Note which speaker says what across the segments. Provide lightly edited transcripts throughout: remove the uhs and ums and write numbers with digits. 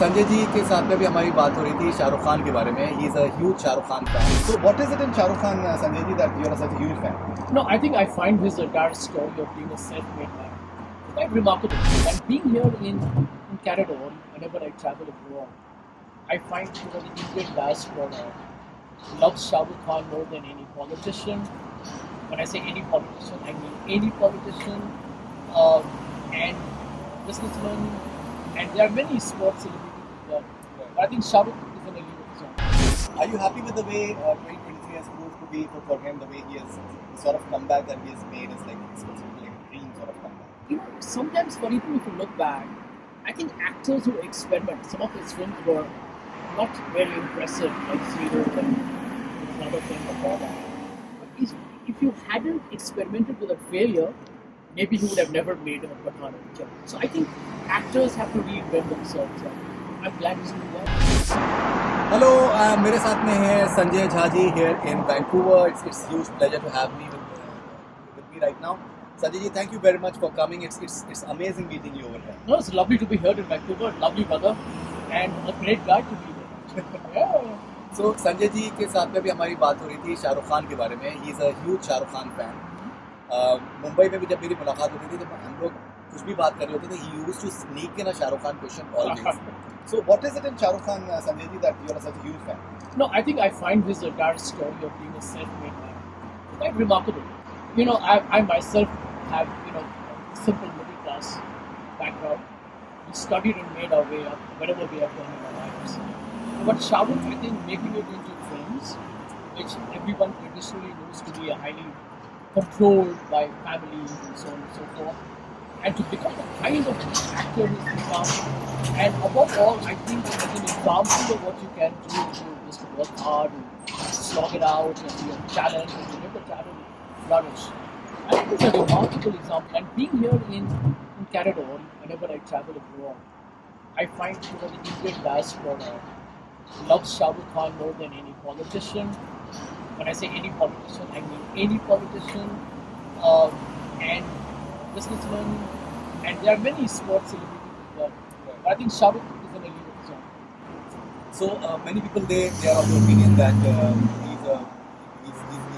Speaker 1: संजय जी के साथ में भी हमारी बात हो रही थी शाहरुख खान के बारे में. He is a huge Shah Rukh Khan fan. So what is it in Shah Rukh Khan, Sanjay ji, that you are such a huge fan?
Speaker 2: No, I think I find his entire story of being a self-made man quite remarkable. And being here in Canada, whenever I travel abroad, I find the Indian diaspora loves Shah Rukh Khan more than any politician. When I say any politician, I mean any politician and businessman. And there are many sports celebrities as well. But I think Shah Rukh is in a league of his own.
Speaker 1: Are you happy with the way 2023 has proved to be for him, the way he has the sort of comeback that he has made is like it's like a dream sort of comeback?
Speaker 2: You know, sometimes for even if you look back, I think actors who experiment, some of his films were not very impressive, like Zero and another thing before that. But if you hadn't experimented with a failure, maybe he would have never made a Pathan picture. So I think actors have to reinvent themselves. And I'm glad he's doing that.
Speaker 1: Hello, मेरे साथ में है Sanjay Jha ji here in Vancouver. It's huge pleasure to have me with me right now. Sanjay ji, thank you very much for coming. It's amazing meeting you over here.
Speaker 2: No, it's lovely to be here in Vancouver. Lovely weather and a great guy to be here. Yeah.
Speaker 1: So Sanjay ji के साथ में भी हमारी बात हो रही थी शाहरुख खान के बारे में. He is a huge Shah Rukh Khan fan. Mumbai में भी जब मेरी मुलाकात होती थी तो हम लोग कुछ भी बात कर रहे होते थे. He used to sneak in a Shah Rukh Khan question always. So what is it in Shah Rukh Khan, Sanjay ji, that you are such a huge fan?
Speaker 2: No, I think I find his entire story of being a self-made man quite remarkable. You know, I myself have, a simple middle class background. We studied and made our way up wherever we have done in our lives. But Shah Rukh, I think, making it into films, which everyone traditionally knows to be a highly controlled by families and so on and so forth, and to become the kind of actor he's become, and above all, I think as an example of what you can do to just work hard and slog it out and be a challenge and to let the challenge flourish. I think it's a remarkable example. And being here in Canada, whenever I travel abroad, I find the Indian diaspora loves Shah Rukh Khan more than any politician. When I say any politician, I mean any politician and businessman. And there are many sports celebrities as well. But I think Shah Rukh is in a league of his own.
Speaker 1: So many people they are of the opinion that he's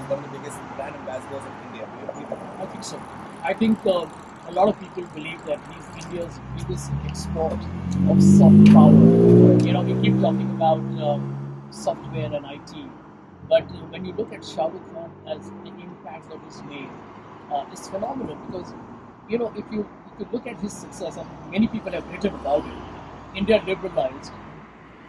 Speaker 1: one of the biggest brand ambassadors of India. Do you agree with that?
Speaker 2: I think so. I think a lot of people believe that he's India's biggest export of soft power. You know, we keep talking about software and IT, but when you look at Shah Rukh Khan as the impact that he's made, it's phenomenal because, if you look at his success, and many people have written about it, India liberalized,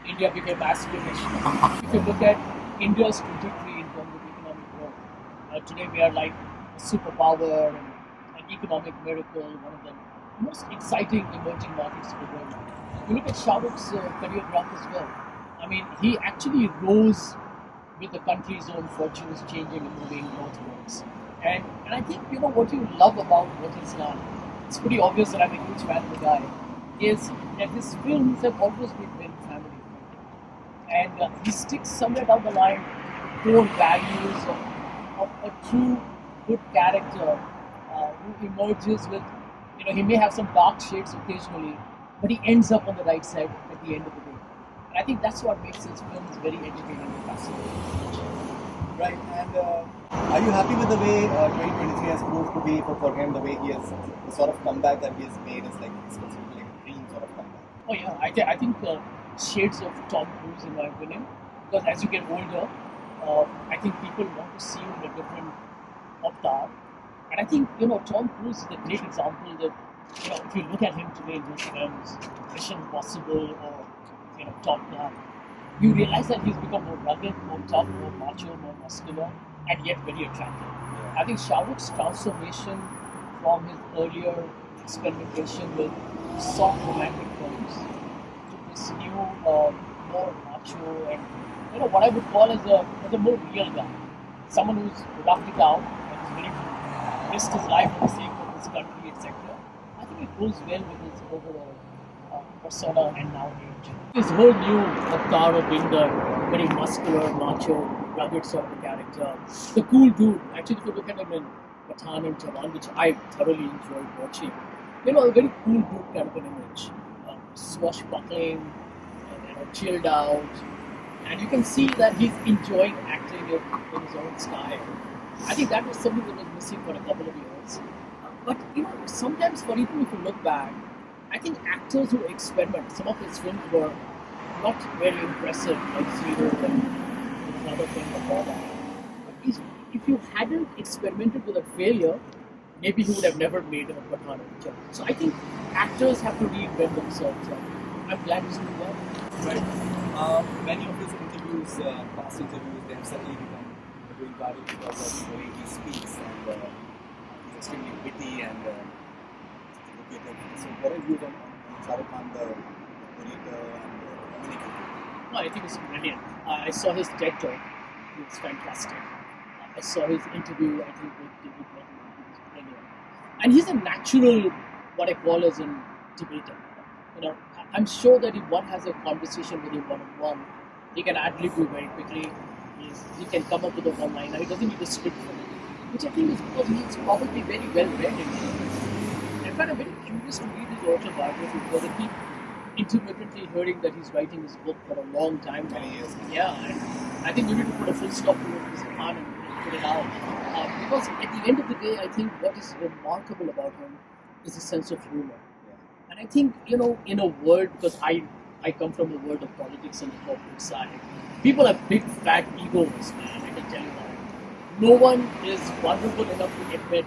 Speaker 2: India became aspirational. If you look at India's trajectory in terms of economic growth, today we are like a superpower and an economic miracle, one of the most exciting emerging markets in the world. You look at Shah Rukh's career graph as well. I mean, he actually rose with the country's own fortunes changing and moving northwards. And I think, what you love about what he's done, it's pretty obvious that I'm a huge fan of the guy, is that his films have always been very family friendly. And he sticks somewhere down the line core values of a true good character who emerges with, he may have some dark shades occasionally, but he ends up on the right side at the end of the day. And I think that's what makes his films very entertaining and fascinating.
Speaker 1: Right, and are you happy with the way 2023 has proved to be for him, the way he has, the sort of comeback that he has made is like, it's like a dream sort of comeback?
Speaker 2: Oh yeah, I think shades of Tom Cruise in my opinion, because as you get older, I think people want to see you in a different avatar. And I think, Tom Cruise is a great example that, if you look at him today in his films, Mission Impossible or, Top Gun, you realize that he's become more rugged, more tough, more macho, more muscular, and yet very attractive. I think Shah Rukh's transformation from his earlier experimentation with soft romantic films to this new, more macho and, what I would call as a more real guy. Someone who's roughed it out and is willing to risk his life for the sake of his country, etc. I think it goes well with his overall persona and now age. This whole new avatar of being the very muscular, macho, rugged sort of character, the cool dude. Actually, if you look at him in Pathan and Jawan, which I thoroughly enjoyed watching, a very cool dude kind of an image. Swashbuckling, chilled out, and you can see that he's enjoying acting in his own style. I think that was something that was missing for a couple of years. But sometimes for even if you look back, I think actors who experiment, some of his films were not very impressive, like Zero and another film before that. But if you hadn't experimented with a failure, maybe he would have never made a Pathan picture. So I think actors have to reinvent themselves. I'm glad he's doing that.
Speaker 1: Right. Many of his interviews, past interviews, they have suddenly become doing viral because of the way he speaks, and he's extremely witty and educated. So, what are your views on Shah Rukh Khan, the creator and the communicator?
Speaker 2: No, I think it's brilliant. I saw his TED talk. It was fantastic. I saw his interview, I think, with David Letterman. It was brilliant. And he's a natural, what I call as a debater. I'm sure that if one has a conversation with him one-on-one, he can ad-lib you very quickly. He can come up with a one-liner. He doesn't need a script for it. Which I think is because he's probably very well read in In fact, I'm very curious to read his autobiography because I keep intermittently hearing that he's writing his book for a long time now.
Speaker 1: Many years.
Speaker 2: Yeah, and I think we need to put a full stop to it, Mr. Khan, and put it out. Because at the end of the day, I think what is remarkable about him is his sense of humor. And I think, in a world, because I come from the world of politics and the corporate side, people have big fat egos, man, I can tell you that. No one is vulnerable enough to admit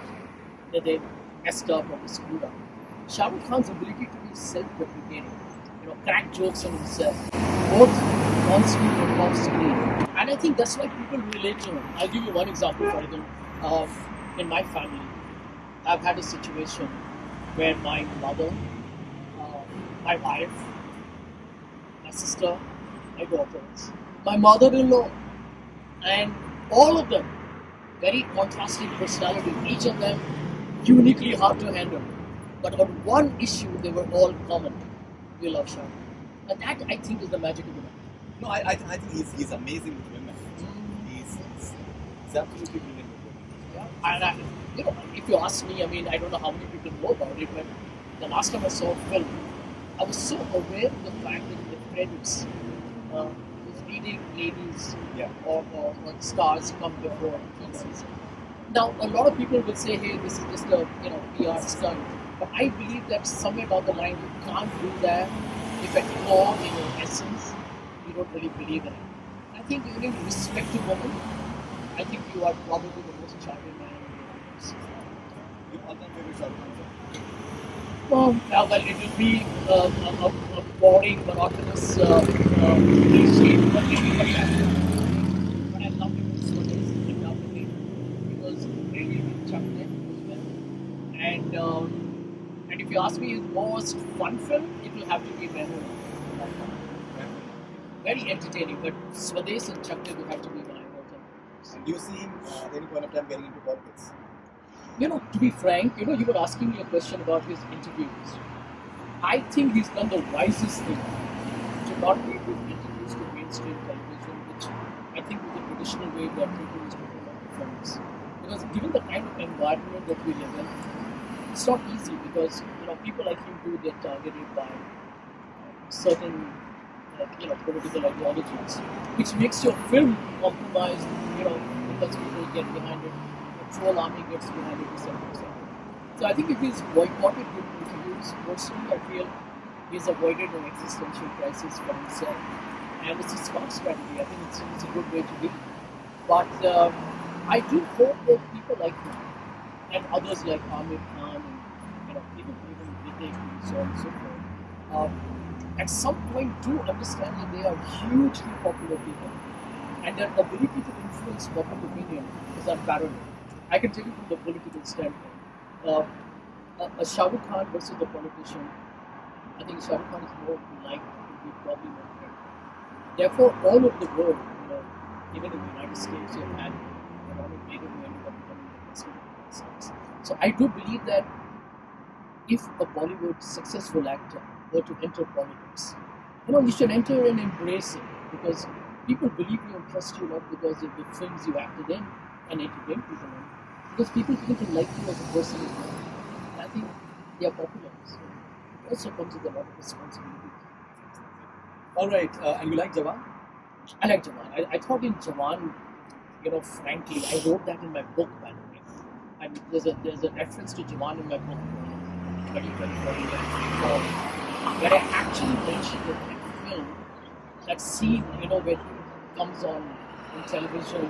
Speaker 2: that they messed up or they screwed up. Shah Rukh Khan's ability to be self-deprecating, crack jokes on himself, both on screen and off screen. And I think that's why people relate to him. I'll give you one example, Faridoon. In my family, I've had a situation where my mother, my wife, my sister, my daughters, my mother-in-law, and all of them, very contrasting personality, each of them uniquely hard to handle. But on one issue, they were all common. We love Shah. And that, I think, is the magic of the man.
Speaker 1: No, I think he's amazing with women. He's absolutely brilliant with women.
Speaker 2: Yeah. And if you ask me, I don't know how many people know about it, but the last time I saw a film, I was so aware of the fact that in the credits, these leading ladies or stars come before females. Now, a lot of people will say, hey, this is just a PR stunt. But I believe that somewhere down the line, you can't do that if at core, in your essence, you don't really believe in it. I think you need to respect a woman. I think you are probably the most charming man in the universe.
Speaker 1: Your all-time favorite Shah Rukh Khan film?
Speaker 2: Well, it will be a boring, monotonous cliche, but maybe what I loved it was undoubtedly because really chucked it as well. And if you ask me his most fun film, it will have to be Vancouver. Very entertaining, but Swades and Chakde will have to be my all-time favorites.
Speaker 1: And do you see him at any point of time getting into politics?
Speaker 2: To be frank, you were asking me a question about his interviews. I think he's done the wisest thing to not leave his interviews to mainstream television, which I think is the traditional way that people used to promote the films. Because given the kind of environment that we live in, it's not easy because people like him do get targeted by certain political ideologies, which makes your film compromised. Because people get behind it, the troll army gets behind it, etc. So I think if he's boycotted good interviews, personally I feel he's avoided an existential crisis for himself, and it's a smart strategy. I think it's a good way to be. But I do hope that people like him and others like Amir Khan and even Vivek and so on and so forth, at some point do understand that they are hugely popular people and their ability to influence public opinion is unparalleled. I can tell you from the political standpoint, a Shah Rukh Khan versus the politician, I think Shah Rukh Khan is more liked to be probably more friendly. Therefore, all over the world, even in the United States, you've had Ronald Reagan who ended up becoming the president of the United States. So I do believe that if a Bollywood successful actor were to enter politics, you should enter and embrace it because people believe you and trust you not because of the films you acted in and entertained people in, because people begin to like you as a person as well. And I think they are popular. So it also comes with a lot of responsibility.
Speaker 1: All right, and you like Jawan?
Speaker 2: I like Jawan. I thought in Jawan, frankly, I wrote that in my book, by the way. And there's a reference to Jawan in my book, 2020, where I actually mentioned that film, that scene, when it comes on television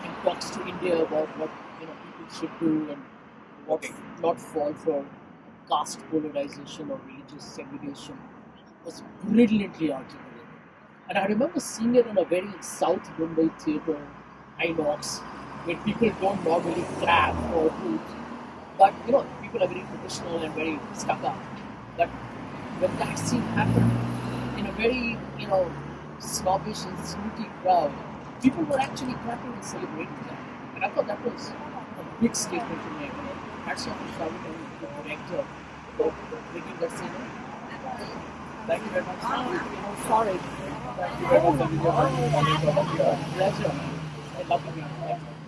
Speaker 2: and talks to India about what people should do and what
Speaker 1: Okay.
Speaker 2: not fall for caste polarization or religious segregation was brilliantly articulated. And I remember seeing it in a very South Mumbai theatre, INOX, where people don't normally clap or hoot. But people are very traditional and very stuck up. But when that scene happened in a very, snobbish and snooty crowd, people were actually clapping and celebrating that. And I thought that was a big statement to make. Hats off to Shah Rukh Khan, the director, for bringing that scene in. Thank you very much.
Speaker 3: Sorry.
Speaker 1: Thank you very much, Sanjay Jha, for coming on the show.
Speaker 2: Pleasure. I love you. Thank you.